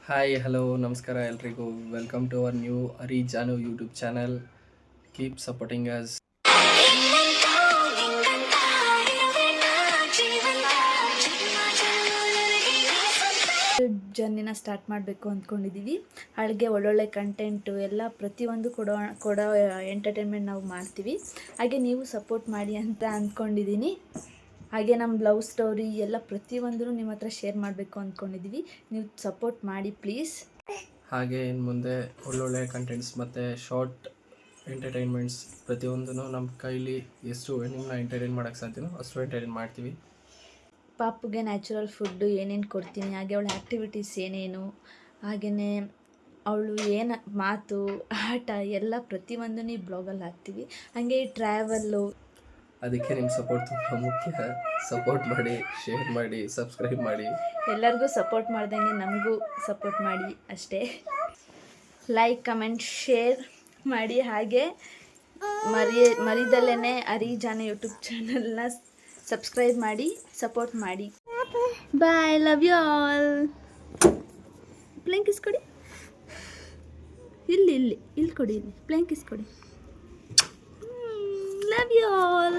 Hi hello ನಮಸ್ಕಾರ ಎಲ್ರಿಗೂ welcome to our new Ari Janu YouTube channel. Keep supporting us. ಜರ್ನಿನ start ಮಾಡಬೇಕು ಅಂದ್ಕೊಂಡಿದ್ದೀವಿ. ಹಾಗೆ ಒಳ್ಳೊಳ್ಳೆ ಕಂಟೆಂಟು ಎಲ್ಲ ಪ್ರತಿಯೊಂದು ಕೊಡೋ ಎಂಟರ್ಟೈನ್ಮೆಂಟ್ ನಾವು ಮಾಡ್ತೀವಿ. ಹಾಗೆ ನೀವು ಸಪೋರ್ಟ್ ಮಾಡಿ ಅಂತ ಅಂದ್ಕೊಂಡಿದ್ದೀನಿ. ಹಾಗೆ ನಮ್ಮ ಲವ್ ಸ್ಟೋರಿ ಎಲ್ಲ ಪ್ರತಿಯೊಂದೂ ನಿಮ್ಮ ಹತ್ರ ಶೇರ್ ಮಾಡಬೇಕು ಅಂದ್ಕೊಂಡಿದ್ದೀವಿ. ನೀವು ಸಪೋರ್ಟ್ ಮಾಡಿ ಪ್ಲೀಸ್. ಹಾಗೆ ಇನ್ನು ಮುಂದೆ ಒಳ್ಳೊಳ್ಳೆ ಕಂಟೆಂಟ್ಸ್ ಮತ್ತು ಶಾರ್ಟ್ ಎಂಟರ್ಟೈನ್ಮೆಂಟ್ಸ್ ಪ್ರತಿಯೊಂದೂ ನಮ್ಮ ಕೈಲಿ ಎಷ್ಟು ನಿಮ್ಮನ್ನ ಎಂಟರ್ಟೈನ್ ಮಾಡೋಕ್ಕೆ ಸಾಧ್ಯನೋ ಅಷ್ಟು ಎಂಟರ್ಟೈನ್ ಮಾಡ್ತೀವಿ. ಪಾಪುಗೆ ನ್ಯಾಚುರಲ್ ಫುಡ್ಡು ಏನೇನು ಕೊಡ್ತೀನಿ, ಹಾಗೆ ಅವಳ ಆ್ಯಕ್ಟಿವಿಟೀಸ್ ಏನೇನು, ಹಾಗೆಯೇ ಅವಳು ಏನು ಮಾತು ಆಟ ಎಲ್ಲ ಪ್ರತಿಯೊಂದೂ ಈ ಬ್ಲಾಗಲ್ಲಿ ಹಾಕ್ತೀವಿ. ಹಾಗೆ ಟ್ರಾವೆಲ್ಲು. ಅದಕ್ಕೆ ನಿಮ್ಮ ಸಪೋರ್ಟ್ ತುಂಬ ಮುಖ್ಯ. ಸಪೋರ್ಟ್ ಮಾಡಿ, ಶೇರ್ ಮಾಡಿ, ಸಬ್ಸ್ಕ್ರೈಬ್ ಮಾಡಿ. ಎಲ್ಲರಿಗೂ ಸಪೋರ್ಟ್ ಮಾಡ್ದಂಗೆ ನಮಗೂ ಸಪೋರ್ಟ್ ಮಾಡಿ ಅಷ್ಟೇ. ಲೈಕ್ ಕಮೆಂಟ್ ಶೇರ್ ಮಾಡಿ. ಹಾಗೆ ಮರಿದಲ್ಲೇ ಅರಿಜಾನ ಯೂಟ್ಯೂಬ್ ಚಾನಲ್ನ ಸಬ್ಸ್ಕ್ರೈಬ್ ಮಾಡಿ, ಸಪೋರ್ಟ್ ಮಾಡಿ. Bye, love you all. ಪ್ಲೇಂಕಿಸ್ ಕೊಡಿ. ಇಲ್ಲಿ ಕೊಡಿ, ಇಲ್ಲಿ ಪ್ಲೇಂಕಿಸ್ ಕೊಡಿ. Love you all.